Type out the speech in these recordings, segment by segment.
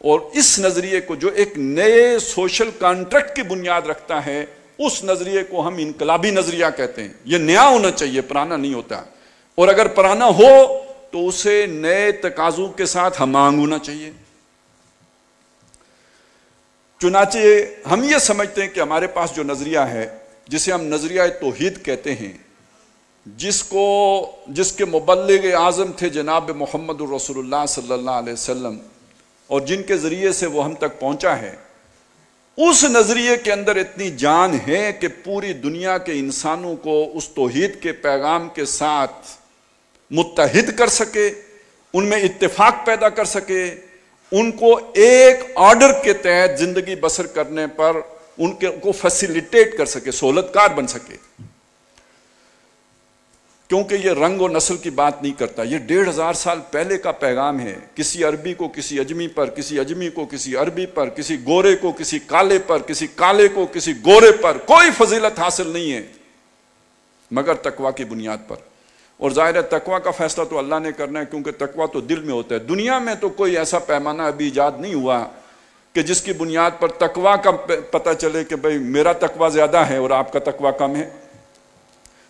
اور اس نظریے کو جو ایک نئے سوشل کانٹریکٹ کی بنیاد رکھتا ہے، اس نظریے کو ہم انقلابی نظریہ کہتے ہیں۔ یہ نیا ہونا چاہیے، پرانا نہیں ہوتا، اور اگر پرانا ہو تو اسے نئے تقاضوں کے ساتھ ہم آہنگ ہونا چاہیے۔ چنانچہ ہم یہ سمجھتے ہیں کہ ہمارے پاس جو نظریہ ہے، جسے ہم نظریہ توحید کہتے ہیں، جس کے مبلغ اعظم تھے جناب محمد الرسول اللہ صلی اللہ علیہ وسلم، اور جن کے ذریعے سے وہ ہم تک پہنچا ہے، اس نظریے کے اندر اتنی جان ہے کہ پوری دنیا کے انسانوں کو اس توحید کے پیغام کے ساتھ متحد کر سکے، ان میں اتفاق پیدا کر سکے، ان کو ایک آرڈر کے تحت زندگی بسر کرنے پر ان کو فیسیلیٹیٹ کر سکے، سہولت کار بن سکے۔ کیونکہ یہ رنگ و نسل کی بات نہیں کرتا، یہ 1500 سال پہلے کا پیغام ہے۔ کسی عربی کو کسی اجمی پر، کسی اجمی کو کسی عربی پر، کسی گورے کو کسی کالے پر، کسی کالے کو کسی گورے پر کوئی فضیلت حاصل نہیں ہے مگر تقوی کی بنیاد پر۔ اور ظاہر ہے تقوی کا فیصلہ تو اللہ نے کرنا ہے، کیونکہ تقوی تو دل میں ہوتا ہے۔ دنیا میں تو کوئی ایسا پیمانہ ابھی ایجاد نہیں ہوا کہ جس کی بنیاد پر تقوی کا پتہ چلے کہ بھئی میرا تقوی زیادہ ہے اور آپ کا تقوی کم ہے۔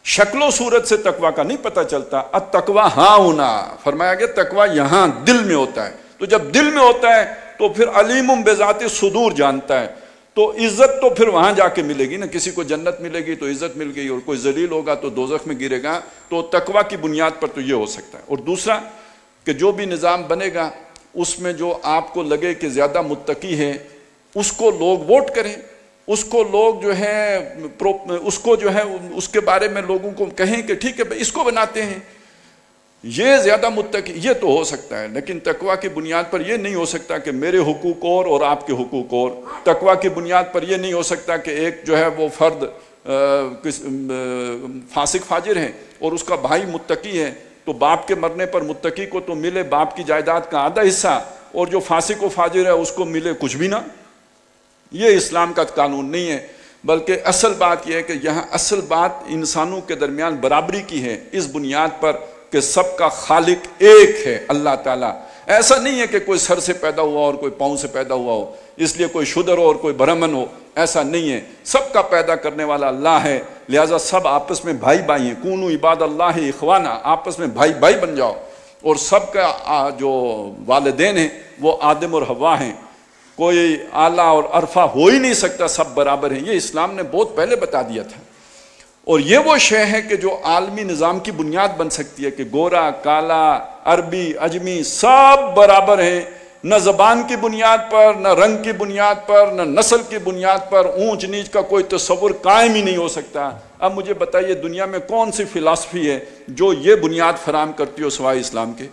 شکل و صورت سے تقوی کا نہیں پتہ چلتا، التقوی ہاں ہونا، فرمایا گیا تقوی یہاں دل میں ہوتا ہے۔ تو جب دل میں ہوتا ہے تو پھر علیم بذات صدور جانتا ہے، تو عزت تو پھر وہاں جا کے ملے گی نا۔ کسی کو جنت ملے گی تو عزت مل گئی، اور کوئی ذلیل ہوگا تو دوزخ میں گرے گا۔ تو تقوی کی بنیاد پر تو یہ ہو سکتا ہے۔ اور دوسرا کہ جو بھی نظام بنے گا اس میں جو آپ کو لگے کہ زیادہ متقی ہے، اس کو لوگ ووٹ کریں، اس کو لوگ جو ہے اس کے بارے میں لوگوں کو کہیں کہ ٹھیک ہے بھائی اس کو بناتے ہیں، یہ زیادہ متقی، یہ تو ہو سکتا ہے۔ لیکن تقوی کی بنیاد پر یہ نہیں ہو سکتا کہ میرے حقوق اور آپ کے حقوق اور۔ تقوی کی بنیاد پر یہ نہیں ہو سکتا کہ ایک جو ہے وہ فرد فاسق فاجر ہے اور اس کا بھائی متقی ہے، تو باپ کے مرنے پر متقی کو تو ملے باپ کی جائیداد کا آدھا حصہ، اور جو فاسق و فاجر ہے اس کو ملے کچھ بھی نہ۔ یہ اسلام کا قانون نہیں ہے، بلکہ اصل بات یہ ہے کہ یہاں اصل بات انسانوں کے درمیان برابری کی ہے، اس بنیاد پر کہ سب کا خالق ایک ہے، اللہ تعالیٰ۔ ایسا نہیں ہے کہ کوئی سر سے پیدا ہوا اور کوئی پاؤں سے پیدا ہوا ہو، اس لیے کوئی شودر ہو اور کوئی برہمن ہو، ایسا نہیں ہے۔ سب کا پیدا کرنے والا اللہ ہے، لہٰذا سب آپس میں بھائی بھائی ہیں۔ کونوا عباد اللہ اخوانا، آپس میں بھائی بھائی بن جاؤ۔ اور سب کا جو والدین ہیں وہ آدم اور حوا ہیں، کوئی اعلیٰ اور ارفع ہو ہی نہیں سکتا، سب برابر ہیں۔ یہ اسلام نے بہت پہلے بتا دیا تھا، اور یہ وہ شے ہے کہ جو عالمی نظام کی بنیاد بن سکتی ہے کہ گورا، کالا، عربی، اجمی سب برابر ہیں، نہ زبان کی بنیاد پر، نہ رنگ کی بنیاد پر، نہ نسل کی بنیاد پر اونچ نیچ کا کوئی تصور قائم ہی نہیں ہو سکتا۔ اب مجھے بتائیے دنیا میں کون سی فلسفی ہے جو یہ بنیاد فراہم کرتی ہو سوائے اسلام کے؟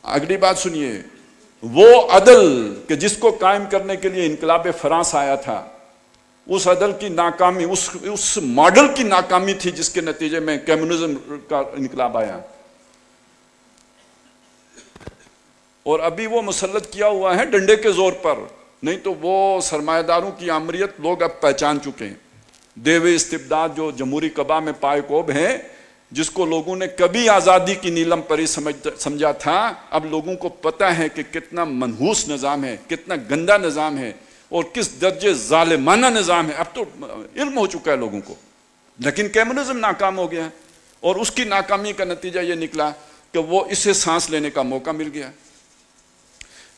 اگلی بات سنیے، وہ عدل کہ جس کو قائم کرنے کے لیے انقلاب فرانس آیا تھا، اس عدل کی ناکامی، اس ماڈل کی ناکامی تھی جس کے نتیجے میں کمیونزم کا انقلاب آیا، اور ابھی وہ مسلط کیا ہوا ہے ڈنڈے کے زور پر، نہیں تو وہ سرمایہ داروں کی آمریت لوگ اب پہچان چکے ہیں۔ دیوے استبداد جو جمہوری قبا میں پائے کوب ہیں، جس کو لوگوں نے کبھی آزادی کی نیلم پری سمجھا تھا، اب لوگوں کو پتہ ہے کہ کتنا منحوس نظام ہے، کتنا گندا نظام ہے، اور کس درجے ظالمانہ نظام ہے۔ اب تو علم ہو چکا ہے لوگوں کو، لیکن کمیونزم ناکام ہو گیا، اور اس کی ناکامی کا نتیجہ یہ نکلا کہ وہ اسے سانس لینے کا موقع مل گیا،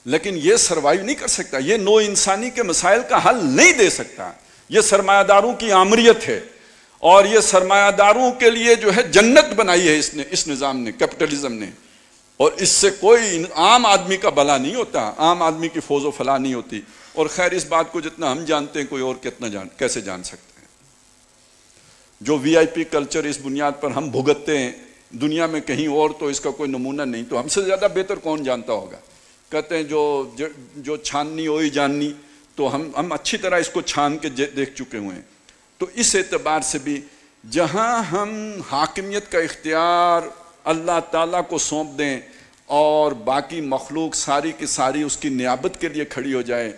لیکن یہ سروائیو نہیں کر سکتا، یہ نو انسانی کے مسائل کا حل نہیں دے سکتا۔ یہ سرمایہ داروں کی آمریت ہے، اور یہ سرمایہ داروں کے لیے جو ہے جنت بنائی ہے اس نظام نے، کیپٹلزم نے، اور اس سے کوئی عام آدمی کا بھلا نہیں ہوتا، عام آدمی کی فوز و فلاح نہیں ہوتی۔ اور خیر اس بات کو جتنا ہم جانتے ہیں کوئی اور کیسے جان سکتے ہیں؟ جو وی آئی پی کلچر اس بنیاد پر ہم بھگتتے ہیں دنیا میں کہیں اور تو اس کا کوئی نمونہ نہیں، تو ہم سے زیادہ بہتر کون جانتا ہوگا؟ کہتے ہیں جو چھاننی ہوئی جاننی، تو ہم اچھی طرح اس کو چھان کے دیکھ چکے ہوئے ہیں۔ تو اس اعتبار سے بھی جہاں ہم حاکمیت کا اختیار اللہ تعالیٰ کو سونپ دیں اور باقی مخلوق ساری کی ساری اس کی نیابت کے لیے کھڑی ہو جائے،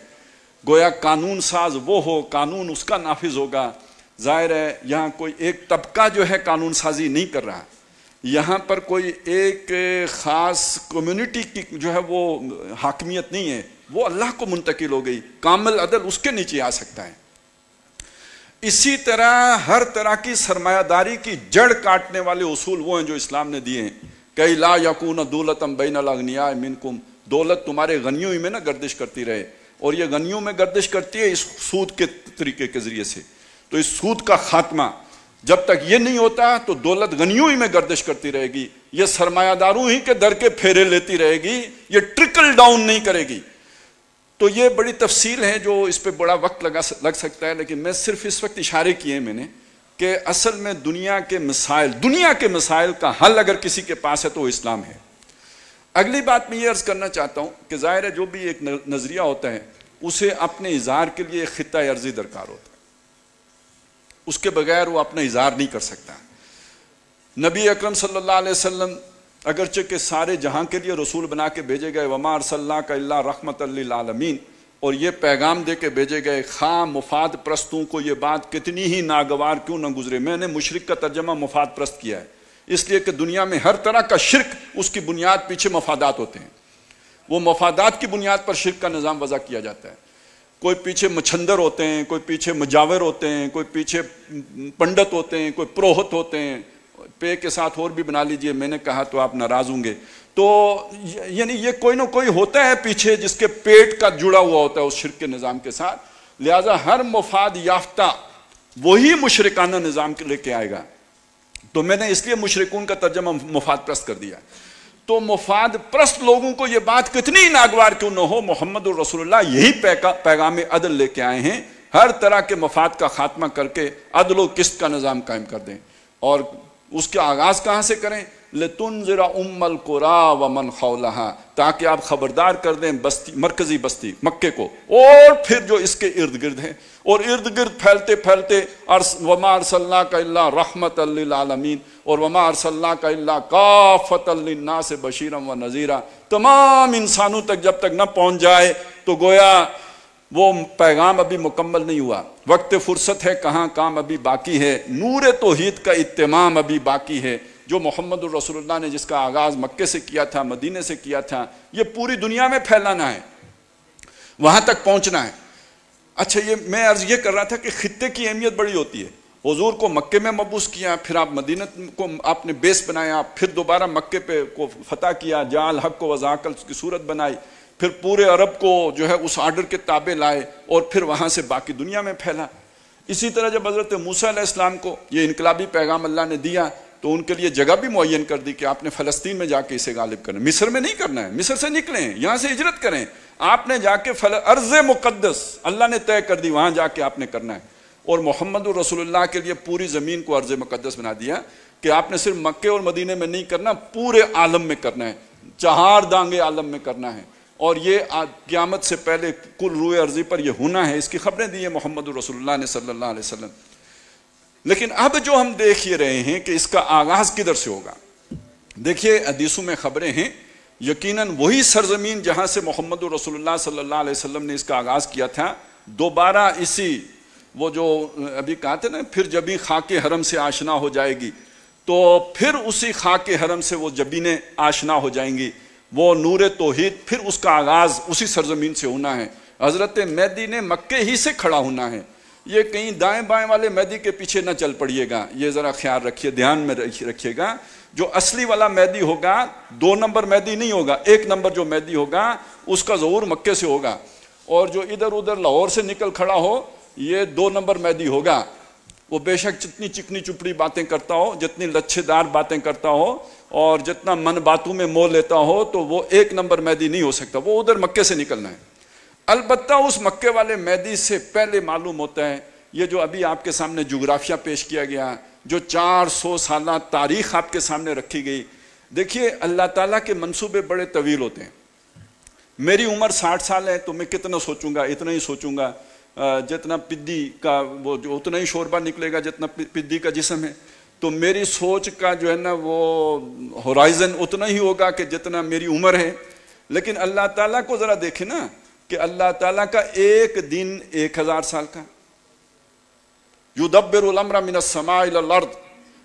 گویا قانون ساز وہ ہو، قانون اس کا نافذ ہوگا۔ ظاہر ہے یہاں کوئی ایک طبقہ جو ہے قانون سازی نہیں کر رہا، یہاں پر کوئی ایک خاص کمیونٹی کی جو ہے وہ حاکمیت نہیں ہے، وہ اللہ کو منتقل ہو گئی، کامل عدل اس کے نیچے آ سکتا ہے۔ اسی طرح ہر طرح کی سرمایہ داری کی جڑ کاٹنے والے اصول وہ ہیں جو اسلام نے دیے ہیں کہ لا یکون دولتم بین الاغنیاء منکم، دولت تمہارے غنیوں ہی میں نہ گردش کرتی رہے، اور یہ غنیوں میں گردش کرتی ہے اس سود کے طریقے کے ذریعے سے۔ تو اس سود کا خاتمہ جب تک یہ نہیں ہوتا تو دولت غنیوں ہی میں گردش کرتی رہے گی، یہ سرمایہ داروں ہی کے در کے پھیرے لیتی رہے گی، یہ ٹرکل ڈاؤن نہیں کرے گی۔ تو یہ بڑی تفصیل ہے جو اس پہ بڑا وقت لگ سکتا ہے، لیکن میں صرف اس وقت اشارے کیے میں نے کہ اصل میں دنیا کے مسائل کا حل اگر کسی کے پاس ہے تو وہ اسلام ہے۔ اگلی بات میں یہ عرض کرنا چاہتا ہوں کہ ظاہر ہے جو بھی ایک نظریہ ہوتا ہے اسے اپنے اظہار کے لیے ایک خطہ عرضی درکار ہوتا ہے، اس کے بغیر وہ اپنا اظہار نہیں کر سکتا۔ نبی اکرم صلی اللہ علیہ وسلم اگرچہ کہ سارے جہاں کے لیے رسول بنا کے بھیجے گئے، وما ارسلناک الا رحمۃ للعالمین، اور یہ پیغام دے کے بھیجے گئے، خواہ مفاد پرستوں کو یہ بات کتنی ہی ناگوار کیوں نہ گزرے۔ میں نے مشرک کا ترجمہ مفاد پرست کیا ہے، اس لیے کہ دنیا میں ہر طرح کا شرک اس کی بنیاد پیچھے مفادات ہوتے ہیں، وہ مفادات کی بنیاد پر شرک کا نظام وضع کیا جاتا ہے۔ کوئی پیچھے مچھندر ہوتے ہیں، کوئی پیچھے مجاور ہوتے ہیں، کوئی پیچھے پنڈت ہوتے ہیں، کوئی پروہت ہوتے ہیں، پے کے ساتھ اور بھی بنا لیجئے، میں نے کہا تو آپ ناراض ہوں گے۔ تو یعنی یہ کوئی نہ کوئی ہوتا ہے پیچھے جس کے پیٹ کا جڑا ہوا ہوتا ہے اس شرک کے نظام کے ساتھ، لہٰذا ہر مفاد یافتہ وہی مشرکانہ نظام لے کے آئے گا۔ تو میں نے اس لیے مشرکون کا ترجمہ مفاد پرست کر دیا۔ تو مفاد پرست لوگوں کو یہ بات کتنی ناگوار کیوں نہ ہو، محمد الرسول اللہ یہی پیغام عدل لے کے آئے ہیں، ہر طرح کے مفاد کا خاتمہ کر کے عدل و قسط کا نظام قائم کر دیں۔ اور اس کا آغاز کہاں سے کریں؟ لِتُنذِرَ أُمَّ الْقُرَىٰ وَمَنْ خَوْلَهَا، تاکہ آپ خبردار کر دیں مرکزی بستی مکے کو اور پھر جو اس کے ارد گرد ہیں، اور ارد گرد پھیلتے پھیلتے وَمَا أَرْسَلْنَاكَ إِلَّا رَحْمَةً لِّلْعَالَمِينَ اور وَمَا أَرْسَلْنَاكَ إِلَّا كَافَّةً لِّلنَّاسِ بَشِيرًا وَنَذِيرًا، تمام انسانوں تک جب تک نہ پہنچ جائے تو گویا وہ پیغام ابھی مکمل نہیں ہوا، وقت فرصت ہے، کہاں کام ابھی باقی ہے، نور توحید کا اتمام ابھی باقی ہے، جو محمد الرسول اللہ نے جس کا آغاز مکے سے کیا تھا، مدینے سے کیا تھا، یہ پوری دنیا میں پھیلانا ہے، وہاں تک پہنچنا ہے۔ اچھا، یہ میں عرض یہ کر رہا تھا کہ خطے کی اہمیت بڑی ہوتی ہے۔ حضور کو مکے میں مبعوث کیا، پھر آپ مدینہ کو آپ نے بیس بنایا، پھر دوبارہ مکے پہ کو فتح کیا، جاء الحق و وزاق کی صورت بنائی، پھر پورے عرب کو جو ہے اس آرڈر کے تابع لائے، اور پھر وہاں سے باقی دنیا میں پھیلا۔ اسی طرح جب حضرت موسیٰ علیہ السلام کو یہ انقلابی پیغام اللہ نے دیا تو ان کے لیے جگہ بھی معین کر دی کہ آپ نے فلسطین میں جا کے اسے غالب کرنا، مصر میں نہیں کرنا ہے، مصر سے نکلیں، یہاں سے ہجرت کریں، آپ نے جا کے ارض مقدس اللہ نے طے کر دی، وہاں جا کے آپ نے کرنا ہے۔ اور محمد الرسول اللہ کے لیے پوری زمین کو ارض مقدس بنا دیا کہ آپ نے صرف مکے اور مدینے میں نہیں کرنا، پورے عالم میں کرنا ہے، چہار دانگے عالم میں کرنا ہے، اور یہ قیامت سے پہلے کل روئے ارضی پر یہ ہونا ہے، اس کی خبریں دی ہیں محمد الرسول اللہ نے صلی اللہ علیہ وسلم۔ لیکن اب جو ہم دیکھ یہ رہے ہیں کہ اس کا آغاز کدھر سے ہوگا، دیکھیے حدیثوں میں خبریں ہیں، یقیناً وہی سرزمین جہاں سے محمد الرسول اللہ صلی اللہ علیہ وسلم نے اس کا آغاز کیا تھا، دوبارہ اسی وہ جو ابھی کہا تھا نا، پھر جبیں خاک حرم سے آشنا ہو جائے گی، تو پھر اسی خاک حرم سے وہ جبینیں آشنا ہو جائیں گی، وہ نور توحید، پھر اس کا آغاز اسی سرزمین سے ہونا ہے۔ حضرت مہدی نے مکے ہی سے کھڑا ہونا ہے، یہ کہیں دائیں بائیں والے مہدی کے پیچھے نہ چل پڑیے گا، یہ ذرا خیال رکھیے، دھیان میں رکھیے گا۔ جو اصلی والا مہدی ہوگا 2 نمبر مہدی نہیں ہوگا، 1 نمبر جو مہدی ہوگا اس کا ظہور مکے سے ہوگا، اور جو ادھر ادھر لاہور سے نکل کھڑا ہو یہ 2 نمبر مہدی ہوگا۔ وہ بے شک جتنی چکنی چپڑی باتیں کرتا ہو، جتنی لچھے دار باتیں کرتا ہو، اور جتنا من باتوں میں مول لیتا ہو، تو وہ 1 نمبر مہدی نہیں ہو سکتا، وہ ادھر مکے سے نکلنا ہے۔ البتہ اس مکے والے مہدی سے پہلے معلوم ہوتا ہے، یہ جو ابھی آپ کے سامنے جغرافیہ پیش کیا گیا، جو 400 سالہ تاریخ آپ کے سامنے رکھی گئی، دیکھیے اللہ تعالیٰ کے منصوبے بڑے طویل ہوتے ہیں۔ میری عمر 60 سال ہے تو میں کتنا سوچوں گا، اتنا ہی سوچوں گا، جتنا پدی کا وہ جو اتنا ہی شوربہ نکلے گا جتنا پدی کا جسم ہے، تو میری سوچ کا جو ہے نا وہ ہورائزن اتنا ہی ہوگا کہ جتنا میری عمر ہے۔ لیکن اللہ تعالیٰ کو ذرا دیکھیں نا کہ اللہ تعالیٰ کا ایک دن 1000 سال کا، یدبر الامر من السماء الى الارض،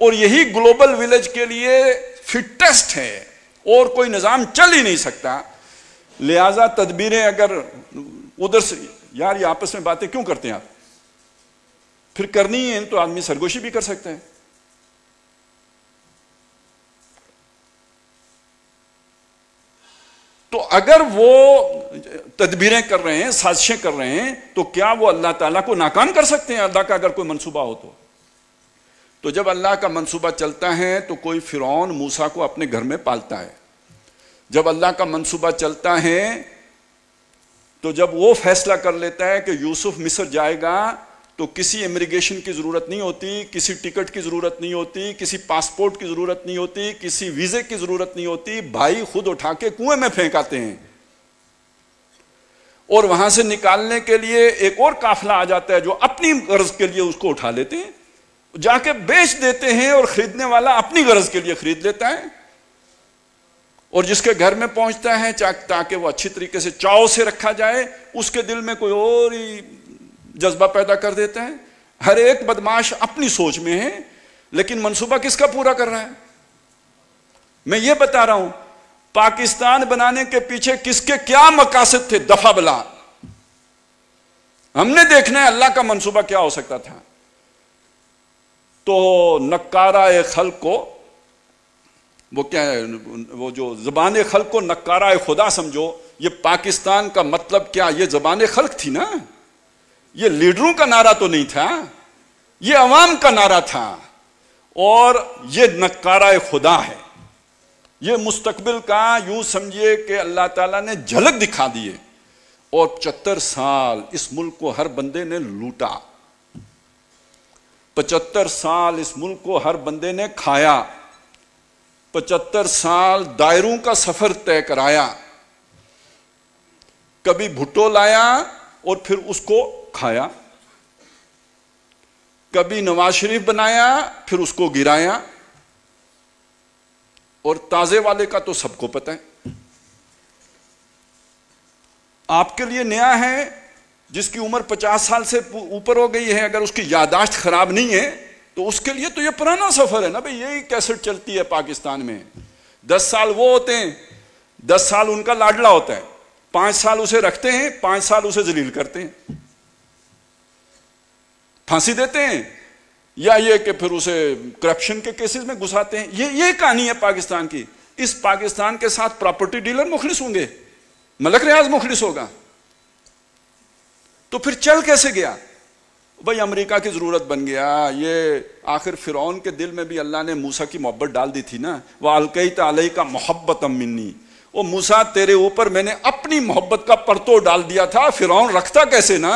اور یہی گلوبل ولیج کے لیے فٹسٹ ہے، اور کوئی نظام چل ہی نہیں سکتا. لہذا تدبیریں اگر ادھر سے، یار یہ آپس میں باتیں کیوں کرتے ہیں آپ؟ پھر کرنی ہے تو آدمی سرگوشی بھی کر سکتے ہیں. تو اگر وہ تدبیریں کر رہے ہیں، سازشیں کر رہے ہیں، تو کیا وہ اللہ تعالیٰ کو ناکام کر سکتے ہیں؟ اللہ کا اگر کوئی منصوبہ ہو تو جب اللہ کا منصوبہ چلتا ہے تو کوئی فرعون موسیٰ کو اپنے گھر میں پالتا ہے. جب اللہ کا منصوبہ چلتا ہے تو جب وہ فیصلہ کر لیتا ہے کہ یوسف مصر جائے گا تو کسی امیگریشن کی ضرورت نہیں ہوتی، کسی ٹکٹ کی ضرورت نہیں ہوتی، کسی پاسپورٹ کی ضرورت نہیں ہوتی، کسی ویزے کی ضرورت نہیں ہوتی. بھائی خود اٹھا کے کنویں میں پھینک آتے ہیں، اور وہاں سے نکالنے کے لیے ایک اور قافلہ آ جاتا ہے جو اپنی غرض کے لیے اس کو اٹھا لیتے ہیں، جا کے بیچ دیتے ہیں، اور خریدنے والا اپنی غرض کے لیے خرید لیتا ہے. اور جس کے گھر میں پہنچتا ہے تاکہ وہ اچھی طریقے سے چاؤ سے رکھا جائے، اس کے دل میں کوئی اور ہی جذبہ پیدا کر دیتا ہے. ہر ایک بدماش اپنی سوچ میں ہے، لیکن منصوبہ کس کا پورا کر رہا ہے؟ میں یہ بتا رہا ہوں پاکستان بنانے کے پیچھے کس کے کیا مقاصد تھے؟ دفع بلا. ہم نے دیکھنا ہے اللہ کا منصوبہ کیا ہو سکتا تھا. تو نکارہ خلق کو، وہ کیا ہے، وہ جو زبان خلق کو نکارہ خدا سمجھو، یہ پاکستان کا مطلب کیا؟ یہ زبان خلق تھی نا، یہ لیڈروں کا نعرہ تو نہیں تھا، یہ عوام کا نعرہ تھا. اور یہ نکارہ خدا ہے. یہ مستقبل کا یوں سمجھیے کہ اللہ تعالیٰ نے جھلک دکھا دیے. اور 75 سال اس ملک کو ہر بندے نے لوٹا، 75 سال اس ملک کو ہر بندے نے کھایا، 75 سال دائروں کا سفر طے کرایا. کبھی بھٹو لایا اور پھر اس کو کھایا، کبھی نواز شریف بنایا پھر اس کو گرایا. اور تازے والے کا تو سب کو پتہ ہے. آپ کے لیے نیا ہے جس کی عمر 50 سال سے اوپر ہو گئی ہے، اگر اس کی یادداشت خراب نہیں ہے تو اس کے لیے تو یہ پرانا سفر ہے نا بھئی. یہی کیسٹ چلتی ہے پاکستان میں. 10 سال وہ ہوتے ہیں، 10 سال ان کا لاڈلا ہوتا ہے، 5 سال اسے رکھتے ہیں، 5 سال اسے ذلیل کرتے ہیں، پھانسی دیتے ہیں، یا یہ کہ پھر اسے کرپشن کے کیسز میں گھساتے ہیں. یہ کہانی ہے پاکستان کی. اس پاکستان کے ساتھ پراپرٹی ڈیلر مخلص ہوں گے، ملک ریاض مخلص ہوگا. تو پھر چل کیسے گیا؟ بھئی امریکہ کی ضرورت بن گیا. یہ آخر فرعون کے دل میں بھی اللہ نے موسیٰ کی محبت ڈال دی تھی نا. وَأَلْقَيْتَ عَلَيْكَ مُحَبَّةً مِّنِّي. او موسیٰ تیرے اوپر میں نے اپنی محبت کا پرتو ڈال دیا تھا. فرعون رکھتا کیسے نا.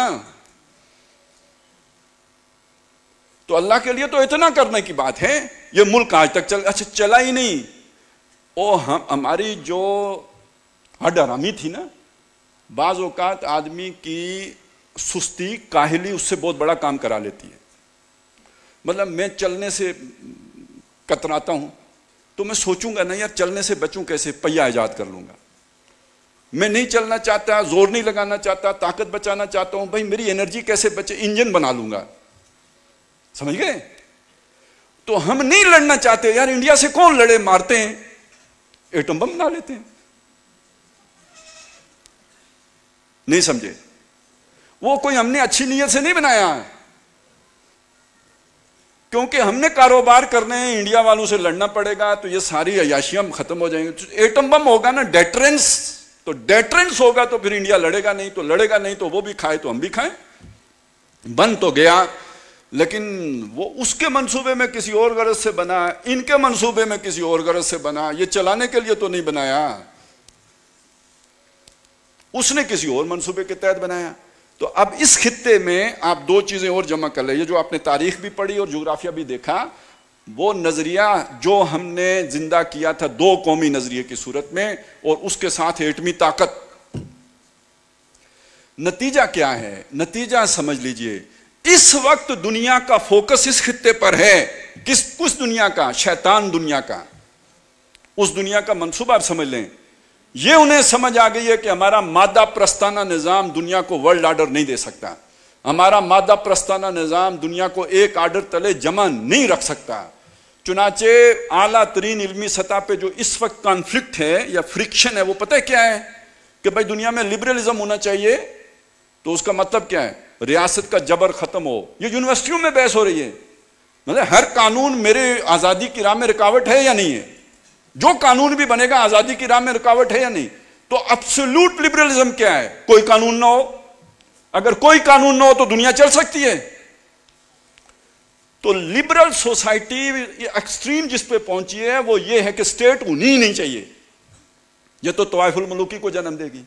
تو اللہ کے لیے تو اتنا کرنے کی بات ہے. یہ ملک آج تک چلا ہی نہیں. ہماری جو ہڈ حرامی تھی نا، بعض اوقات آدمی کی سستی کاہلی اس سے بہت بڑا کام کرا لیتی ہے. مطلب میں چلنے سے کتراتا ہوں تو میں سوچوں گا نا یار چلنے سے بچوں کیسے، پہیہ ایجاد کر لوں گا. میں نہیں چلنا چاہتا، زور نہیں لگانا چاہتا، طاقت بچانا چاہتا ہوں، بھائی میری انرجی کیسے بچے، انجن بنا لوں گا. سمجھ گئے؟ تو ہم نہیں لڑنا چاہتے. یار انڈیا سے کون لڑے، مارتے ہیں، ایٹم بم بنا لیتے ہیں. نہیں سمجھے؟ وہ کوئی ہم نے اچھی نیت سے نہیں بنایا، کیونکہ ہم نے کاروبار کرنے ہیں، انڈیا والوں سے لڑنا پڑے گا تو یہ ساری عیاشیاں ختم ہو جائیں گی. ایٹم بم ہوگا نا، ڈیٹرنس، تو ڈیٹرنس ہوگا تو پھر انڈیا لڑے گا نہیں، تو لڑے گا نہیں تو وہ بھی کھائے تو ہم بھی کھائیں. بن تو گیا، لیکن وہ اس کے منصوبے میں کسی اور غرض سے بنا، ان کے منصوبے میں کسی اور غرض سے بنا. یہ چلانے کے لیے تو نہیں بنایا، اس نے کسی اور منصوبے کے تحت بنایا. تو اب اس خطے میں آپ 2 چیزیں اور جمع کر لیں. یہ جو آپ نے تاریخ بھی پڑھی اور جغرافیہ بھی دیکھا، وہ نظریہ جو ہم نے زندہ کیا تھا 2 قومی نظریے کی صورت میں، اور اس کے ساتھ ایٹمی طاقت. نتیجہ کیا ہے؟ نتیجہ سمجھ لیجئے. اس وقت دنیا کا فوکس اس خطے پر ہے. کس دنیا کا؟ شیطان دنیا کا. اس دنیا کا منصوبہ آپ سمجھ لیں. یہ انہیں سمجھ آ گئی ہے کہ ہمارا مادہ پرستانہ نظام دنیا کو ورلڈ آرڈر نہیں دے سکتا. ہمارا مادہ پرستانہ نظام دنیا کو ایک آرڈر تلے جمع نہیں رکھ سکتا. چنانچہ اعلیٰ ترین علمی سطح پہ جو اس وقت کانفلکٹ ہے یا فرکشن ہے وہ پتہ ہے کیا ہے؟ کہ بھائی دنیا میں لبرلزم ہونا چاہیے، تو اس کا مطلب کیا ہے؟ ریاست کا جبر ختم ہو. یہ یونیورسٹیوں میں بحث ہو رہی ہے، مطلب ہر قانون میرے آزادی کی راہ میں رکاوٹ ہے یا نہیں ہے؟ جو قانون بھی بنے گا آزادی کی راہ میں رکاوٹ ہے یا نہیں؟ تو ایبسولوٹ لبرلزم کیا ہے؟ کوئی قانون نہ ہو. اگر کوئی قانون نہ ہو تو دنیا چل سکتی ہے؟ تو لبرل سوسائٹی ایکسٹریم جس پہ پہنچی ہے وہ یہ ہے کہ اسٹیٹ ہونی ہی نہیں چاہیے. یہ تو طوائف الملوکی کو جنم دے گی.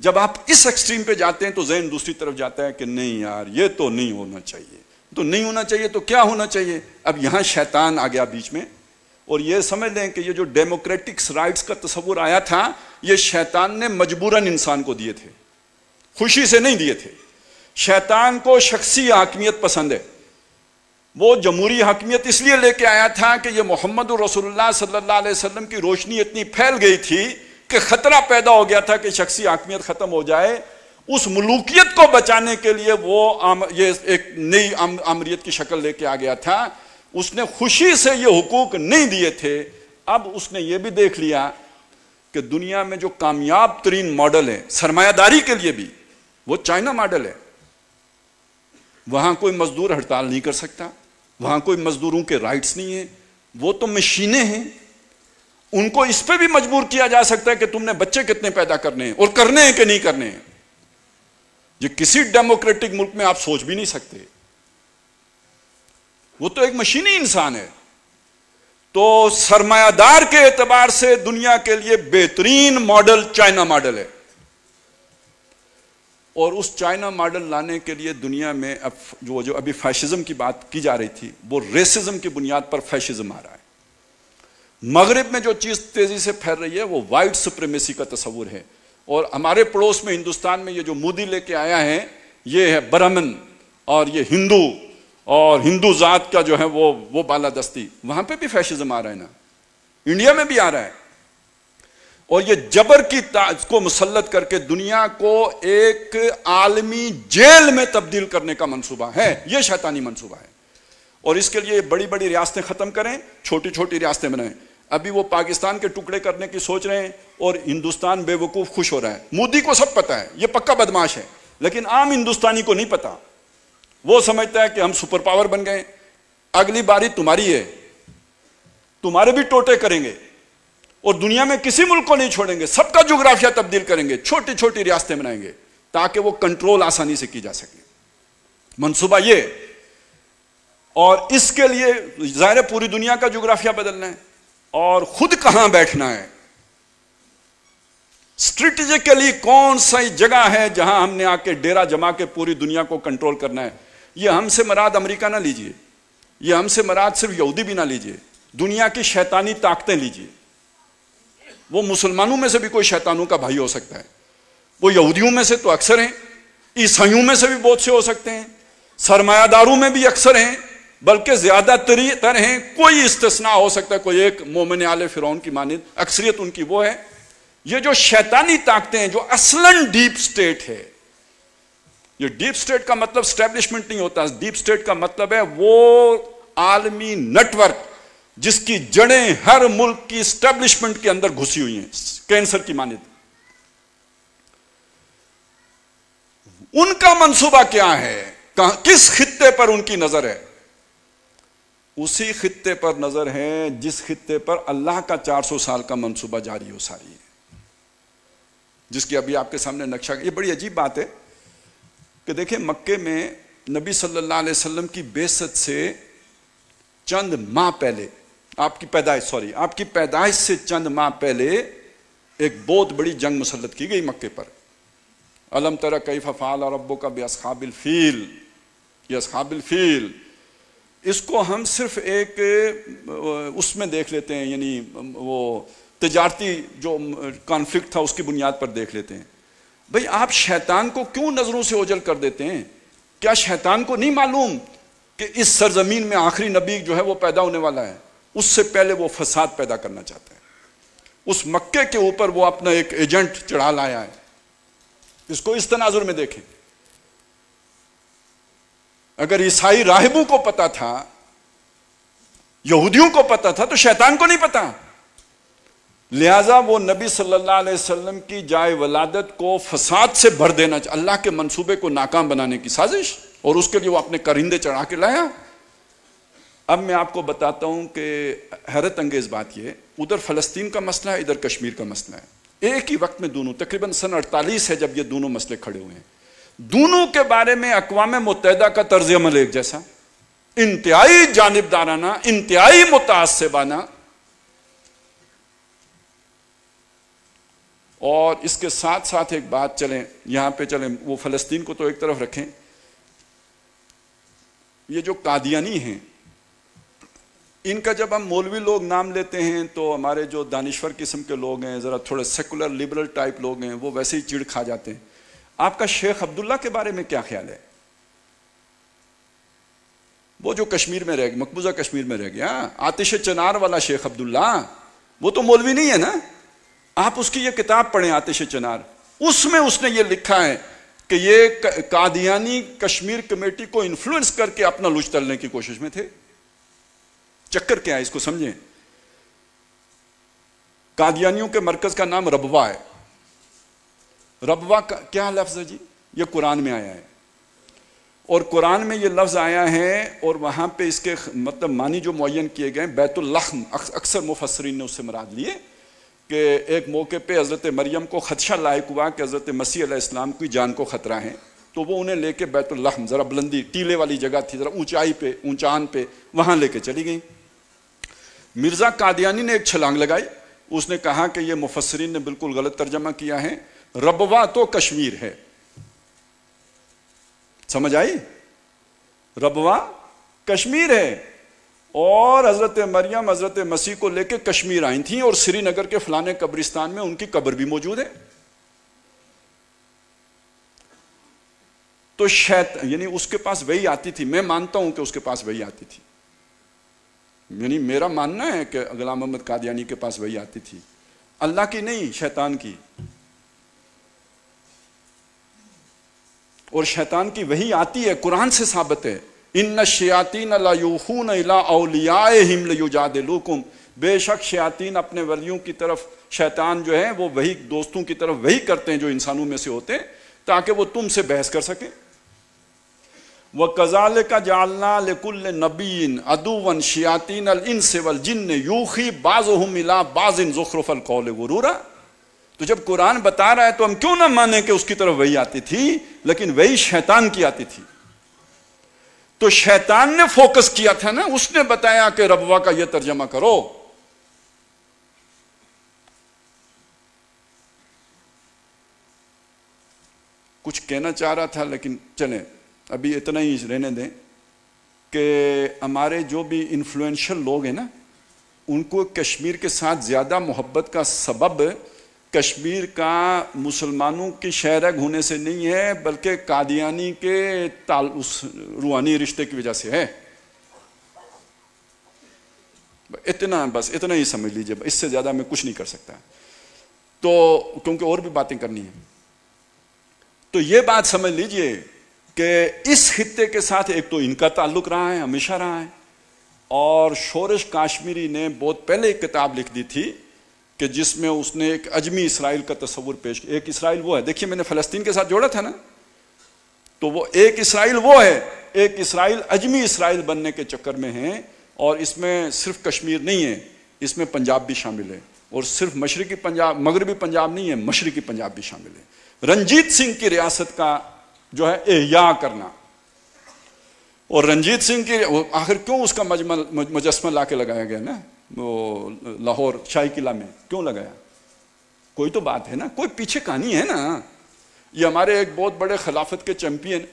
جب آپ اس ایکسٹریم پہ جاتے ہیں تو ذہن دوسری طرف جاتا ہے کہ نہیں یار یہ تو نہیں ہونا چاہیے. تو نہیں ہونا چاہیے تو کیا ہونا چاہیے؟ اب یہاں شیطان آ گیا بیچ میں. اور یہ سمجھ لیں کہ یہ جو ڈیموکریٹک رائٹس کا تصور آیا تھا یہ شیطان نے مجبوراً انسان کو دیے تھے، خوشی سے نہیں دیے تھے. شیطان کو شخصی حاکمیت پسند ہے. وہ جمہوری حاکمیت اس لیے لے کے آیا تھا کہ یہ محمد رسول اللہ صلی اللہ علیہ وسلم کی روشنی اتنی پھیل گئی تھی کہ خطرہ پیدا ہو گیا تھا کہ شخصی حاکمیت ختم ہو جائے. اس ملوکیت کو بچانے کے لیے وہ یہ ایک نئی آمریت کی شکل لے کے آ گیا تھا. اس نے خوشی سے یہ حقوق نہیں دیے تھے. اب اس نے یہ بھی دیکھ لیا کہ دنیا میں جو کامیاب ترین ماڈل ہے سرمایہ داری کے لیے بھی وہ چائنا ماڈل ہے. وہاں کوئی مزدور ہڑتال نہیں کر سکتا، وہاں کوئی مزدوروں کے رائٹس نہیں ہیں، وہ تو مشینیں ہیں. ان کو اس پہ بھی مجبور کیا جا سکتا ہے کہ تم نے بچے کتنے پیدا کرنے ہیں اور کرنے ہیں کہ نہیں کرنے ہیں. یہ کسی ڈیموکریٹک ملک میں آپ سوچ بھی نہیں سکتے. وہ تو ایک مشینی انسان ہے. تو سرمایہ دار کے اعتبار سے دنیا کے لیے بہترین ماڈل چائنا ماڈل ہے. اور اس چائنا ماڈل لانے کے لیے دنیا میں اب جو ابھی فیشزم کی بات کی جا رہی تھی وہ ریسزم کی بنیاد پر فیشزم آ رہا ہے. مغرب میں جو چیز تیزی سے پھیل رہی ہے وہ وائٹ سپریمیسی کا تصور ہے. اور ہمارے پڑوس میں ہندوستان میں یہ جو مودی لے کے آیا ہے یہ ہے برہمن اور یہ ہندو اور ہندو ذات کا جو ہے وہ بالادستی. وہاں پہ بھی فیشزم آ رہا ہے نا، انڈیا میں بھی آ رہا ہے. اور یہ جبر کی کو مسلط کر کے دنیا کو ایک عالمی جیل میں تبدیل کرنے کا منصوبہ ہے. یہ شیطانی منصوبہ ہے. اور اس کے لیے بڑی بڑی ریاستیں ختم کریں، چھوٹی چھوٹی ریاستیں بنائیں. ابھی وہ پاکستان کے ٹکڑے کرنے کی سوچ رہے ہیں اور ہندوستان بے وقوف خوش ہو رہا ہے. مودی کو سب پتا ہے یہ پکا بدماش ہے، لیکن عام ہندوستانی کو نہیں پتا. وہ سمجھتا ہے کہ ہم سپر پاور بن گئے، اگلی باری تمہاری ہے، تمہارے بھی ٹوٹے کریں گے اور دنیا میں کسی ملک کو نہیں چھوڑیں گے، سب کا جغرافیہ تبدیل کریں گے، چھوٹی چھوٹی ریاستیں بنائیں گے تاکہ وہ کنٹرول آسانی سے کی جا سکے. منصوبہ یہ. اور اس کے لیے ظاہر پوری دنیا کا جغرافیہ بدلنا ہے اور خود کہاں بیٹھنا ہے. اسٹریٹجیکلی کون سی جگہ ہے جہاں ہم نے آ کے ڈیرا جما کے پوری دنیا کو کنٹرول کرنا ہے. یہ ہم سے مراد امریکہ نہ لیجئے، یہ ہم سے مراد صرف یہودی بھی نہ لیجئے، دنیا کی شیطانی طاقتیں لیجئے. وہ مسلمانوں میں سے بھی کوئی شیطانوں کا بھائی ہو سکتا ہے، وہ یہودیوں میں سے تو اکثر ہیں، عیسائیوں میں سے بھی بہت سے ہو سکتے ہیں، سرمایہ داروں میں بھی اکثر ہیں، بلکہ زیادہ تر ہیں. کوئی استثناء ہو سکتا ہے، کوئی ایک مومن آل فرعون کی مانند، اکثریت ان کی وہ ہے. یہ جو شیطانی طاقتیں ہیں جو اصلاً ڈیپ سٹیٹ ہے. یہ ڈیپ سٹیٹ کا مطلب اسٹیبلشمنٹ نہیں ہوتا. ڈیپ سٹیٹ کا مطلب ہے وہ عالمی نیٹ ورک جس کی جڑیں ہر ملک کی اسٹیبلشمنٹ کے اندر گھسی ہوئی ہیں، کینسر کی مانند. ان کا منصوبہ کیا ہے؟ کس خطے پر ان کی نظر ہے؟ اسی خطے پر نظر ہے جس خطے پر اللہ کا 400 سال کا منصوبہ جاری ہو ساری ہے، جس کی ابھی آپ کے سامنے نقشہ. یہ بڑی عجیب بات ہے کہ دیکھیں مکے میں نبی صلی اللہ علیہ وسلم کی بعثت سے چند ماہ پہلے، آپ کی پیدائش سے چند ماہ پہلے ایک بہت بڑی جنگ مسلط کی گئی مکے پر. الم تر کیف فعل ربک باصحاب الفیل. یہ اصحاب الفیل اس کو ہم صرف ایک اس میں دیکھ لیتے ہیں، یعنی وہ تجارتی جو کانفلکٹ تھا اس کی بنیاد پر دیکھ لیتے ہیں. بھئی آپ شیطان کو کیوں نظروں سے اوجھل کر دیتے ہیں؟ کیا شیطان کو نہیں معلوم کہ اس سرزمین میں آخری نبی جو ہے وہ پیدا ہونے والا ہے؟ اس سے پہلے وہ فساد پیدا کرنا چاہتا ہے. اس مکے کے اوپر وہ اپنا ایک ایجنٹ چڑھا لایا ہے. اس کو اس تناظر میں دیکھیں. اگر عیسائی راہبوں کو پتا تھا یہودیوں کو پتا تھا تو شیطان کو نہیں پتا. لہذا وہ نبی صلی اللہ علیہ وسلم کی جائے ولادت کو فساد سے بھر دینا چاہتا, اللہ کے منصوبے کو ناکام بنانے کی سازش, اور اس کے لیے وہ اپنے کرندے چڑھا کے لایا. اب میں آپ کو بتاتا ہوں کہ حیرت انگیز بات یہ, ادھر فلسطین کا مسئلہ ہے, ادھر کشمیر کا مسئلہ ہے. ایک ہی وقت میں دونوں, تقریباً سن 48 ہے جب یہ دونوں مسئلے کھڑے ہوئے ہیں. دونوں کے بارے میں اقوام متحدہ کا طرز عمل ایک جیسا, انتہائی جانبدارانہ, انتہائی متعصبانہ. اور اس کے ساتھ ساتھ ایک بات چلیں یہاں پہ چلیں, وہ فلسطین کو تو ایک طرف رکھیں, یہ جو قادیانی ہیں ان کا جب ہم مولوی لوگ نام لیتے ہیں تو ہمارے جو دانشور قسم کے لوگ ہیں, ذرا تھوڑے سیکولر لبرل ٹائپ لوگ ہیں, وہ ویسے ہی چڑ کھا جاتے ہیں. آپ کا شیخ عبداللہ کے بارے میں کیا خیال ہے؟ وہ جو کشمیر میں رہ گیا, مقبوضہ کشمیر میں رہ گیا, آتش چنار والا شیخ عبداللہ, وہ تو مولوی نہیں ہے نا. آپ اس کی یہ کتاب پڑھیں آتش چنار, اس میں اس نے یہ لکھا ہے کہ یہ قادیانی کشمیر کمیٹی کو انفلوئنس کر کے اپنا لچ تلنے کی کوشش میں تھے. چکر کیا ہے اس کو سمجھیں. قادیانیوں کے مرکز کا نام ربوہ ہے. ربوہ کا کیا لفظ ہے جی؟ یہ قرآن میں آیا ہے, اور قرآن میں یہ لفظ آیا ہے, اور وہاں پہ اس کے مطلب معنی جو معین کیے گئے, بیت اللحم, اکثر مفسرین نے اس سے مراد لیے کہ ایک موقع پہ حضرت مریم کو خدشہ لاحق ہوا کہ حضرت مسیح علیہ السلام کی جان کو خطرہ ہے, تو وہ انہیں لے کے بیت اللحم, ذرا بلندی ٹیلے والی جگہ تھی, ذرا اونچائی پہ, اونچان پہ, وہاں لے کے چلی گئیں. مرزا قادیانی نے ایک چھلانگ لگائی, اس نے کہا کہ یہ مفسرین نے بالکل غلط ترجمہ کیا ہے, ربوہ تو کشمیر ہے. سمجھ آئی؟ ربوہ کشمیر ہے, اور حضرت مریم حضرت مسیح کو لے کے کشمیر آئی تھیں, اور سری نگر کے فلانے قبرستان میں ان کی قبر بھی موجود ہے. تو یعنی اس کے پاس وہی آتی تھی, میں مانتا ہوں کہ اس کے پاس وہی آتی تھی, یعنی میرا ماننا ہے کہ غلام محمد قادیانی کے پاس وہی آتی تھی, اللہ کی نہیں, شیطان کی. اور شیطان کی وہی آتی ہے, قرآن سے ثابت ہے, ان الشیاطین لا یوحون الی اولیاءہم لیجادلوکم, بے شک شیاطین اپنے ولیوں کی طرف, شیطان جو ہے وہ وہی دوستوں کی طرف وہی کرتے ہیں جو انسانوں میں سے ہوتے ہیں, تاکہ وہ تم سے بحث کر سکیں. وَكَذَلِكَ جَعَلْنَا لِكُلِّ نَبِيٍّ عَدُوًّا شَيَاطِينَ الْإِنسِ وَالْجِنِّ يُوحِي بَعْضُهُمْ إِلَىٰ بَعْضٍ زُخْرُفَ الْقَوْلِ غُرُورًا. تو جب قرآن بتا رہا ہے تو ہم کیوں نہ مانیں کہ اس کی طرف وہی آتی تھی, لیکن وہی شیطان کی آتی تھی. تو شیطان نے فوکس کیا تھا نا, اس نے بتایا کہ ربوہ کا یہ ترجمہ کرو. کچھ کہنا چاہ رہا تھا لیکن چلیں ابھی اتنا ہی رہنے دیں کہ ہمارے جو بھی انفلوئنشل لوگ ہیں نا, ان کو کشمیر کے ساتھ زیادہ محبت کا سبب کشمیر کا مسلمانوں کی شہرگ ہونے سے نہیں ہے, بلکہ قادیانی کے اس روحانی رشتے کی وجہ سے ہے. بس اتنا ہی سمجھ لیجئے, اس سے زیادہ میں کچھ نہیں کر سکتا, تو کیونکہ اور بھی باتیں کرنی ہیں. تو یہ بات سمجھ لیجئے کہ اس خطے کے ساتھ ایک تو ان کا تعلق رہا ہے, ہمیشہ رہا ہے, اور شورش کاشمیری نے بہت پہلے ایک کتاب لکھ دی تھی کہ جس میں اس نے ایک عجمی اسرائیل کا تصور پیش کیا. ایک اسرائیل وہ ہے, دیکھیے میں نے فلسطین کے ساتھ جوڑا تھا نا, تو وہ ایک اسرائیل وہ ہے, ایک اسرائیل عجمی اسرائیل بننے کے چکر میں ہے, اور اس میں صرف کشمیر نہیں ہے, اس میں پنجاب بھی شامل ہے, اور صرف مشرقی پنجاب مغربی پنجاب نہیں ہے, مشرقی پنجاب بھی شامل ہے. رنجیت سنگھ کی ریاست کا جو ہے احیاء کرنا, اور رنجیت سنگھ کی آخر کیوں اس کا مجسمہ لا کے لگایا گیا نا وہ لاہور شاہی قلعہ میں, کیوں لگایا؟ کوئی تو بات ہے نا, کوئی پیچھے کہانی ہے نا. یہ ہمارے ایک بہت بڑے خلافت کے چیمپئن,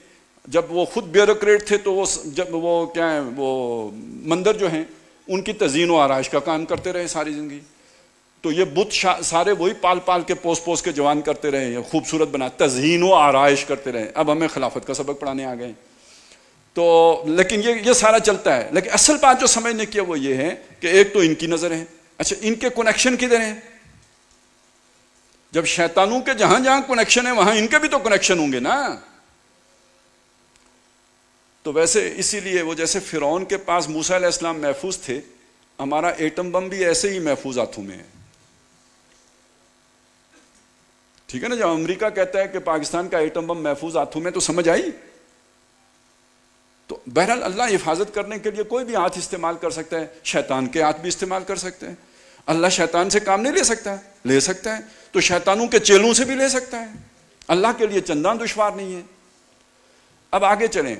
جب وہ خود بیوروکریٹ تھے تو وہ جب وہ کیا ہے وہ مندر جو ہیں ان کی تزئین و آرائش کا کام کرتے رہے ساری زندگی. تو یہ بت سارے وہی پال پال کے پوس کے جوان کرتے رہے, خوبصورت بنا تزئین و آرائش کرتے رہے. اب ہمیں خلافت کا سبق پڑھانے آ گئے. تو لیکن یہ سارا چلتا ہے, لیکن اصل بات جو سمجھنے کی ہے وہ یہ ہے کہ ایک تو ان کی نظر ہے. اچھا ان کے کنیکشن کدھر ہیں؟ جب شیطانوں کے جہاں جہاں کنیکشن ہے وہاں ان کے بھی تو کنیکشن ہوں گے نا. تو ویسے اسی لیے وہ جیسے فرعون کے پاس موسیٰ علیہ السلام محفوظ تھے, ہمارا ایٹم بم بھی ایسے ہی محفوظ ہاتھوں میں ہے. ٹھیک ہے نا, جب امریکہ کہتا ہے کہ پاکستان کا ایٹم بم محفوظ ہاتھوں میں, تو سمجھ آئی. تو بہرحال اللہ حفاظت کرنے کے لیے کوئی بھی ہاتھ استعمال کر سکتا ہے, شیطان کے ہاتھ بھی استعمال کر سکتے ہیں. اللہ شیطان سے کام نہیں لے سکتا؟ لے سکتا ہے. تو شیطانوں کے چیلوں سے بھی لے سکتا ہے. اللہ کے لیے چندان دشوار نہیں ہے. اب آگے چلیں.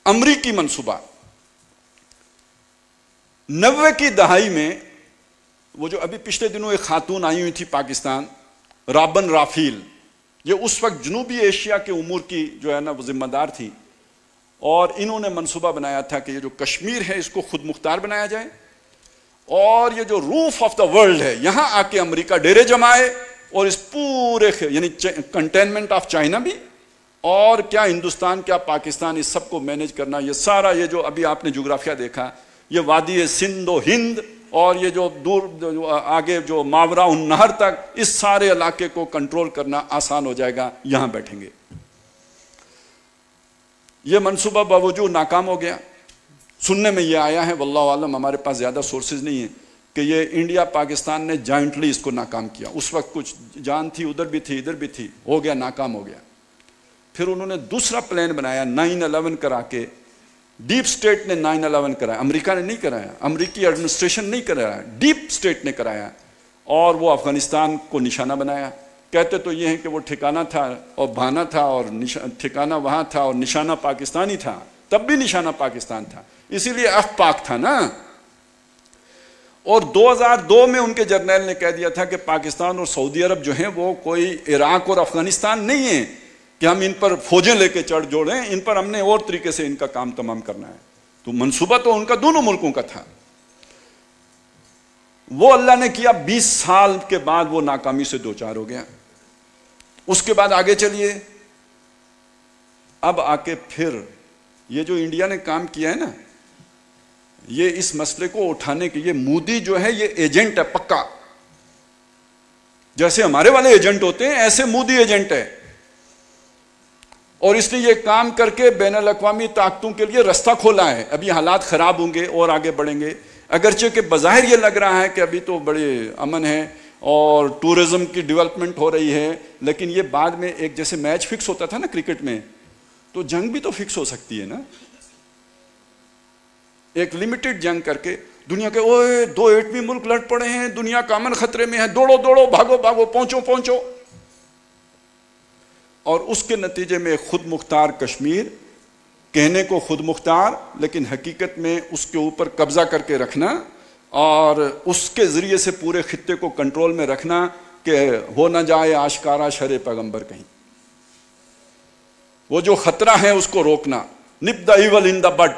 امریکی منصوبہ 90 کی دہائی میں, وہ جو ابھی پچھلے دنوں ایک خاتون آئی ہوئی تھی پاکستان, رابن رافیل, یہ اس وقت جنوبی ایشیا کے امور کی جو ہے نا وہ ذمہ دار تھی, اور انہوں نے منصوبہ بنایا تھا کہ یہ جو کشمیر ہے اس کو خود مختار بنایا جائے, اور یہ جو روف آف دا ورلڈ ہے یہاں آ کے امریکہ ڈیرے جمائے, اور اس پورے یعنی کنٹینمنٹ آف چائنا بھی, اور کیا ہندوستان کیا پاکستان, اس سب کو مینج کرنا. یہ سارا یہ جو ابھی آپ نے جغرافیہ دیکھا, یہ وادی سندھ و ہند, اور یہ جو دور جو آگے جو ماورا النہر تک, اس سارے علاقے کو کنٹرول کرنا آسان ہو جائے گا یہاں بیٹھیں گے. یہ منصوبہ باوجود ناکام ہو گیا. سننے میں یہ آیا ہے, واللہ عالم, ہمارے پاس زیادہ سورسز نہیں ہیں, کہ یہ انڈیا پاکستان نے جوائنٹلی اس کو ناکام کیا. اس وقت کچھ جان تھی, ادھر بھی تھی ادھر بھی تھی, ہو گیا, ناکام ہو گیا. پھر انہوں نے دوسرا پلان بنایا 9/11 کرا کے. ڈیپ سٹیٹ نے 9/11 کرایا, امریکہ نے نہیں کرایا, امریکی ایڈمنسٹریشن نہیں کرایا, ڈیپ سٹیٹ نے کرایا, اور وہ افغانستان کو نشانہ بنایا. کہتے تو یہ ہیں کہ وہ ٹھکانہ تھا اور بہانہ تھا, اور ٹھکانہ وہاں تھا اور نشانہ پاکستانی تھا, تب بھی نشانہ پاکستان تھا, اسی لیے ایف پاک تھا نا. اور 2002 میں ان کے جرنیل نے کہہ دیا تھا کہ پاکستان اور سعودی عرب جو ہیں وہ کوئی عراق اور افغانستان نہیں ہیں کہ ہم ان پر فوجیں لے کے چڑھ جوڑیں, ان پر ہم نے اور طریقے سے ان کا کام تمام کرنا ہے. تو منصوبہ تو ان کا دونوں ملکوں کا تھا. وہ اللہ نے کیا, 20 سال کے بعد وہ ناکامی سے دوچار ہو گیا. اس کے بعد آگے چلیے. اب آ کے پھر یہ جو انڈیا نے کام کیا ہے نا, یہ اس مسئلے کو اٹھانے کے, یہ مودی جو ہے یہ ایجنٹ ہے پکا. جیسے ہمارے والے ایجنٹ ہوتے ہیں ایسے مودی ایجنٹ ہے, اور اس نے یہ کام کر کے بین الاقوامی طاقتوں کے لیے رستہ کھولا ہے. ابھی حالات خراب ہوں گے اور آگے بڑھیں گے, اگرچہ کہ بظاہر یہ لگ رہا ہے کہ ابھی تو بڑے امن ہے اور ٹورزم کی ڈیولپمنٹ ہو رہی ہے, لیکن یہ بعد میں ایک جیسے میچ فکس ہوتا تھا نا کرکٹ میں, تو جنگ بھی تو فکس ہو سکتی ہے نا. ایک لمیٹڈ جنگ کر کے دنیا کے 2 ایٹمی ملک لڑ پڑے ہیں, دنیا کا امن خطرے میں ہے, دوڑو دوڑو, بھاگو بھاگو, پہنچو پہنچو, اور اس کے نتیجے میں خود مختار کشمیر, کہنے کو خود مختار لیکن حقیقت میں اس کے اوپر قبضہ کر کے رکھنا, اور اس کے ذریعے سے پورے خطے کو کنٹرول میں رکھنا کہ ہو نہ جائے آشکارا شر پیغمبر کہیں. وہ جو خطرہ ہے اس کو روکنا, نپ دا ایول ان دا بڈ.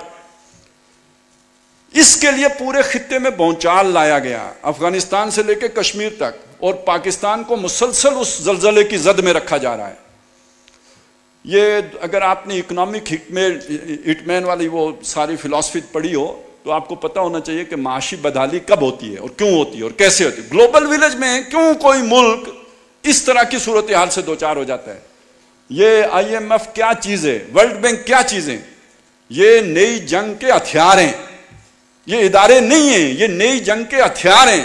اس کے لیے پورے خطے میں بھونچال لایا گیا, افغانستان سے لے کے کشمیر تک, اور پاکستان کو مسلسل اس زلزلے کی زد میں رکھا جا رہا ہے. یہ اگر آپ نے اکنامک ہٹمین والی وہ ساری فلسفی پڑھی ہو تو آپ کو پتہ ہونا چاہیے کہ معاشی بدحالی کب ہوتی ہے اور کیوں ہوتی ہے اور کیسے ہوتی ہے. گلوبل ویلیج میں کیوں کوئی ملک اس طرح کی صورتحال سے دوچار ہو جاتا ہے. یہ IMF کیا چیز ہے, ورلڈ بینک کیا چیزیں, یہ نئی جنگ کے ہتھیار ہیں. یہ ادارے نہیں ہیں, یہ نئی جنگ کے ہتھیار ہیں.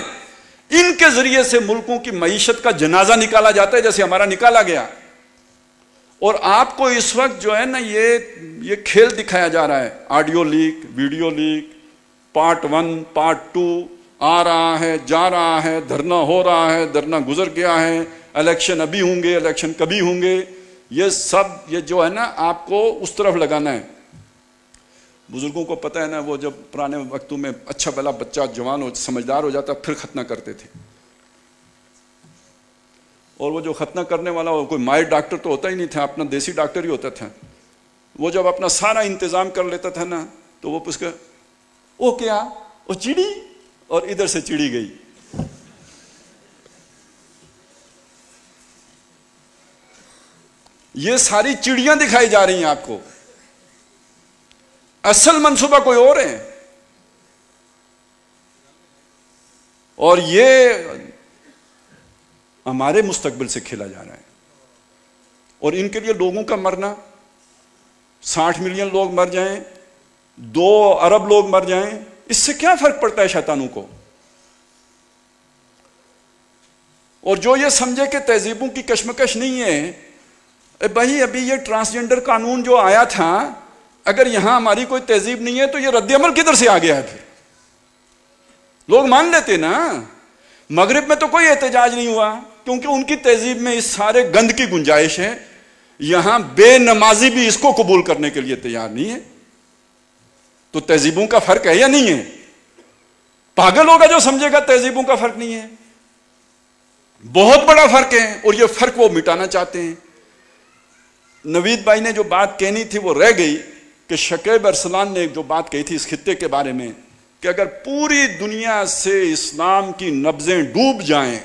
ان کے ذریعے سے ملکوں کی معیشت کا جنازہ نکالا جاتا ہے, جیسے ہمارا نکالا گیا. اور آپ کو اس وقت جو ہے نا یہ کھیل دکھایا جا رہا ہے, audio leak, video leak, part 1 part 2 آ رہا ہے, جا رہا ہے, دھرنا ہو رہا ہے, دھرنا گزر گیا ہے, الیکشن ابھی ہوں گے, الیکشن کبھی ہوں گے. یہ سب یہ جو ہے نا آپ کو اس طرف لگانا ہے. بزرگوں کو پتہ ہے نا, وہ جب پرانے وقتوں میں اچھا بھلا بچہ جوان ہو سمجھدار ہو جاتا پھر ختنہ کرتے تھے, اور وہ جو ختنہ کرنے والا کوئی ماہر ڈاکٹر تو ہوتا ہی نہیں تھا, اپنا دیسی ڈاکٹر ہی ہوتا تھا. وہ جب اپنا سارا انتظام کر لیتا تھا نا تو وہ پوچھ کر وہ کیا, وہ چڑی, اور ادھر سے چڑی گئی. یہ ساری چڑیاں دکھائی جا رہی ہیں آپ کو, اصل منصوبہ کوئی اور ہے. اور یہ ہمارے مستقبل سے کھیلا جا رہا ہے, اور ان کے لیے لوگوں کا مرنا, 60 ملین لوگ مر جائیں, 2 ارب لوگ مر جائیں, اس سے کیا فرق پڑتا ہے شیطانوں کو؟ اور جو یہ سمجھے کہ تہذیبوں کی کشمکش نہیں ہے، بھائی ابھی یہ ٹرانسجنڈر قانون جو آیا تھا، اگر یہاں ہماری کوئی تہذیب نہیں ہے تو یہ رد عمل کدھر سے آ گیا ہے؟ پھر لوگ مان لیتے نا۔ مغرب میں تو کوئی احتجاج نہیں ہوا کیونکہ ان کی تہذیب میں اس سارے گند کی گنجائش ہے، یہاں بے نمازی بھی اس کو قبول کرنے کے لیے تیار نہیں ہے۔ تو تہذیبوں کا فرق ہے یا نہیں ہے؟ پاگل ہوگا جو سمجھے گا تہذیبوں کا فرق نہیں ہے، بہت بڑا فرق ہے، اور یہ فرق وہ مٹانا چاہتے ہیں۔ نوید بھائی نے جو بات کہنی تھی وہ رہ گئی کہ شکیب ارسلان نے جو بات کہی تھی اس خطے کے بارے میں کہ اگر پوری دنیا سے اسلام کی نبضیں ڈوب جائیں،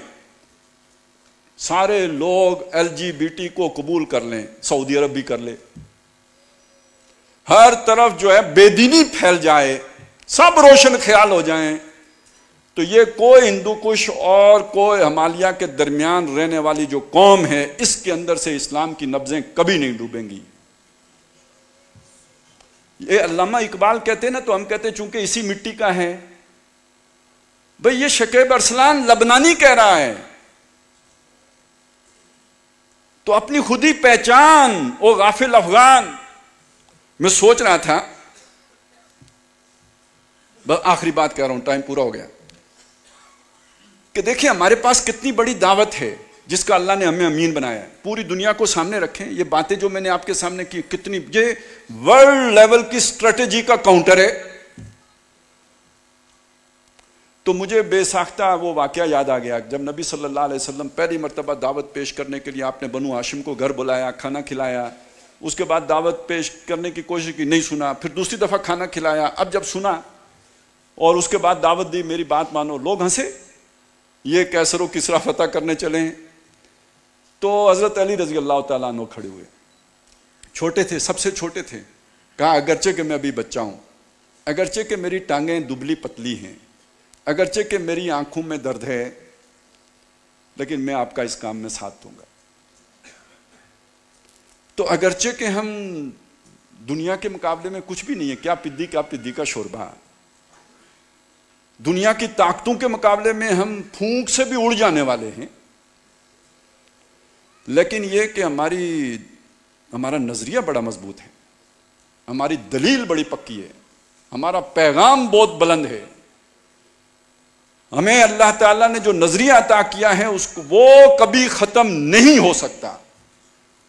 سارے لوگ LGBT کو قبول کر لیں، سعودی عرب بھی کر لے، ہر طرف جو ہے بے دینی پھیل جائے، سب روشن خیال ہو جائیں، تو یہ کوئی ہندو کش اور کوئی ہمالیہ کے درمیان رہنے والی جو قوم ہے، اس کے اندر سے اسلام کی نبضیں کبھی نہیں ڈوبیں گی۔ یہ علامہ اقبال کہتے ہیں نا، تو ہم کہتے ہیں چونکہ اسی مٹی کا ہے۔ بھئی یہ شکیب ارسلان لبنانی کہہ رہا ہے، تو اپنی خودی پہچان او غافل افغان۔ میں سوچ رہا تھا، بس آخری بات کہہ رہا ہوں، ٹائم پورا ہو گیا، کہ دیکھیں ہمارے پاس کتنی بڑی دعوت ہے جس کا اللہ نے ہمیں امین بنایا ہے۔ پوری دنیا کو سامنے رکھیں، یہ باتیں جو میں نے آپ کے سامنے کی کتنی، یہ ورلڈ لیول کی اسٹریٹجی کا کاؤنٹر ہے۔ تو مجھے بے ساختہ وہ واقعہ یاد آ گیا جب نبی صلی اللہ علیہ وسلم پہلی مرتبہ دعوت پیش کرنے کے لیے آپ نے بنو ہاشم کو گھر بلایا، کھانا کھلایا، اس کے بعد دعوت پیش کرنے کی کوشش کی، نہیں سنا، پھر دوسری دفعہ کھانا کھلایا، اب جب سنا اور اس کے بعد دعوت دی، میری بات مانو، لوگ ہنسے، یہ کیسر و کسرا فتح کرنے چلے ہیں۔ تو حضرت علی رضی اللہ تعالیٰ عنہ کھڑے ہوئے، چھوٹے تھے، سب سے چھوٹے تھے، کہا اگرچہ کہ میں ابھی بچہ ہوں، اگرچہ کہ میری ٹانگیں دبلی پتلی ہیں، اگرچہ کہ میری آنکھوں میں درد ہے، لیکن میں آپ کا اس کام میں ساتھ دوں گا۔ تو اگرچہ کہ ہم دنیا کے مقابلے میں کچھ بھی نہیں ہے، کیا پدی کا شوربہ، دنیا کی طاقتوں کے مقابلے میں ہم پھونک سے بھی اڑ جانے والے ہیں، لیکن یہ کہ ہمارا نظریہ بڑا مضبوط ہے، ہماری دلیل بڑی پکی ہے، ہمارا پیغام بہت بلند ہے، ہمیں اللہ تعالیٰ نے جو نظریہ عطا کیا ہے وہ کبھی ختم نہیں ہو سکتا۔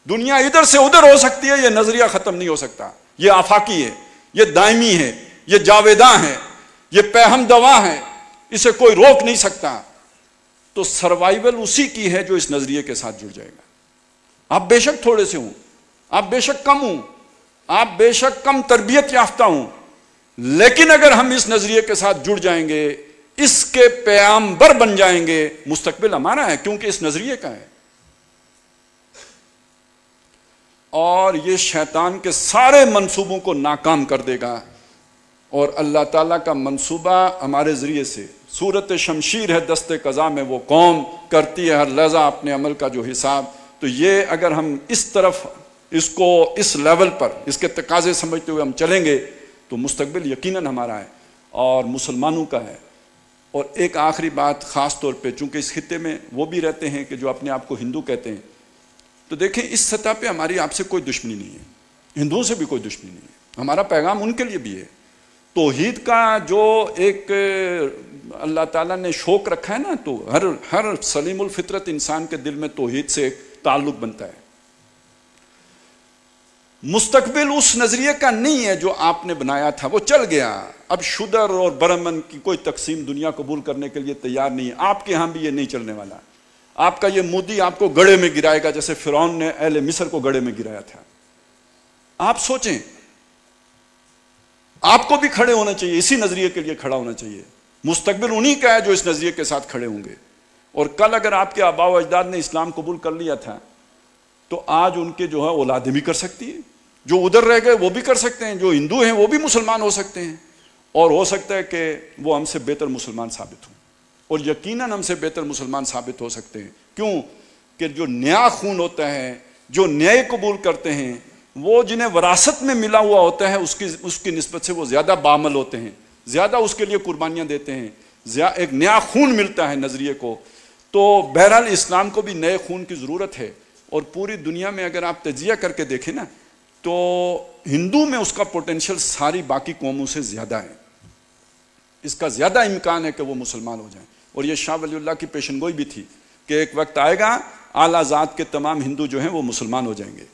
دنیا ادھر سے ادھر ہو سکتی ہے، یہ نظریہ ختم نہیں ہو سکتا، یہ آفاقی ہے، یہ دائمی ہے، یہ جاویداں ہے، یہ پہم دوا ہے، اسے کوئی روک نہیں سکتا۔ تو سروائیول اسی کی ہے جو اس نظریے کے ساتھ جڑ جائے گا۔ آپ بے شک تھوڑے سے ہوں، آپ بے شک کم ہوں، آپ بے شک کم تربیت یافتہ ہوں، لیکن اگر ہم اس نظریے کے ساتھ جڑ جائیں گے، اس کے پیامبر بن جائیں گے، مستقبل ہمارا ہے کیونکہ اس نظریے کا ہے۔ اور یہ شیطان کے سارے منصوبوں کو ناکام کر دے گا، اور اللہ تعالیٰ کا منصوبہ ہمارے ذریعے سے، صورت شمشیر ہے دست قضا میں وہ قوم، کرتی ہے ہر لحظہ اپنے عمل کا جو حساب۔ تو یہ اگر ہم اس طرف اس کو اس لیول پر اس کے تقاضے سمجھتے ہوئے ہم چلیں گے تو مستقبل یقیناً ہمارا ہے اور مسلمانوں کا ہے۔ اور ایک آخری بات خاص طور پہ، چونکہ اس خطے میں وہ بھی رہتے ہیں کہ جو اپنے آپ کو ہندو کہتے ہیں، تو دیکھیں اس سطح پہ ہماری آپ سے کوئی دشمنی نہیں ہے، ہندوؤں سے بھی کوئی دشمنی نہیں ہے، ہمارا پیغام ان کے لیے بھی ہے۔ توحید کا جو ایک اللہ تعالیٰ نے شوق رکھا ہے نا، تو ہر سلیم الفطرت انسان کے دل میں توحید سے ایک تعلق بنتا ہے۔ مستقبل اس نظریے کا نہیں ہے جو آپ نے بنایا تھا، وہ چل گیا۔ اب شودر اور برہمن کی کوئی تقسیم دنیا قبول کرنے کے لیے تیار نہیں ہے، آپ کے ہاں بھی یہ نہیں چلنے والا۔ آپ کا یہ مودی آپ کو گڑھے میں گرائے گا جیسے فرعون نے اہل مصر کو گڑھے میں گرایا تھا۔ آپ سوچیں، آپ کو بھی کھڑے ہونا چاہیے، اسی نظریے کے لیے کھڑا ہونا چاہیے۔ مستقبل انہی کا ہے جو اس نظریے کے ساتھ کھڑے ہوں گے۔ اور کل اگر آپ کے آباء و اجداد نے اسلام قبول کر لیا تھا تو آج ان کے جو ہے اولادیں بھی کر سکتی ہیں، جو ادھر رہ گئے وہ بھی کر سکتے ہیں، جو ہندو ہیں وہ بھی مسلمان ہو سکتے ہیں، اور ہو سکتا ہے کہ وہ ہم سے بہتر مسلمان ثابت ہوں، اور یقیناً ہم سے بہتر مسلمان ثابت ہو سکتے ہیں۔ کیوں کہ جو نیا خون ہوتا ہے، جو نئے قبول کرتے ہیں، وہ جنہیں وراثت میں ملا ہوا ہوتا ہے اس کی نسبت سے وہ زیادہ بعمل ہوتے ہیں۔ زیادہ اس کے لیے قربانیاں دیتے ہیں، ایک نیا خون ملتا ہے نظریے کو. تو بہرحال اسلام کو بھی نئے خون کی ضرورت ہے، اور پوری دنیا میں اگر آپ تجزیہ کر کے دیکھیں نا تو ہندو میں اس کا پوٹینشیل ساری باقی قوموں سے زیادہ ہے، اس کا زیادہ امکان ہے کہ وہ مسلمان ہو جائیں. اور یہ شاہ ولی اللہ کی پیشن گوئی بھی تھی کہ ایک وقت آئے گا اعلیٰ ذات کے تمام ہندو جو ہیں وہ مسلمان ہو جائیں گے.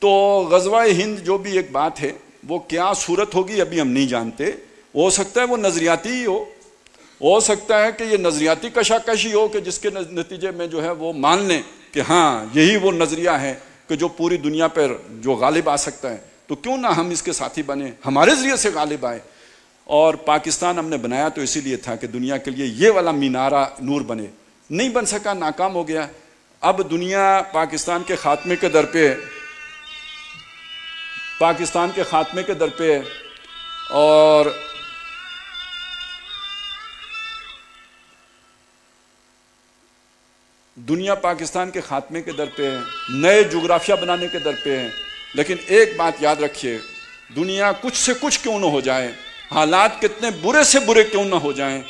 تو غزوہ ہند جو بھی ایک بات ہے وہ کیا صورت ہوگی ابھی ہم نہیں جانتے. ہو سکتا ہے وہ نظریاتی ہی ہو سکتا ہے کہ یہ نظریاتی کشاکشی ہو کہ جس کے نتیجے میں جو ہے وہ مان لیں کہ ہاں یہی وہ نظریہ ہے کہ جو پوری دنیا پر جو غالب آ سکتا ہے، تو کیوں نہ ہم اس کے ساتھی بنیں، ہمارے ذریعے سے غالب آئے. اور پاکستان ہم نے بنایا تو اسی لیے تھا کہ دنیا کے لیے یہ والا مینارہ نور بنے. نہیں بن سکا، ناکام ہو گیا. اب دنیا پاکستان کے خاتمے کے در پہ ہے، اور دنیا پاکستان کے خاتمے کے در پہ ہے، نئے جغرافیہ بنانے کے در پہ ہے. لیکن ایک بات یاد رکھیے، دنیا کچھ سے کچھ کیوں نہ ہو جائے، حالات کتنے برے سے برے کیوں نہ ہو جائیں،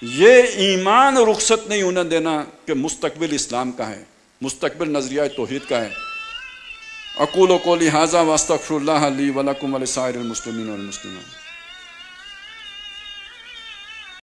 یہ ایمان رخصت نہیں ہونے دینا کہ مستقبل اسلام کا ہے، مستقبل نظریہ توحید کا ہے. اقول قولی ھذا واستغفر اللہ لی ولکم ولسائر المسلمین والمسلمات.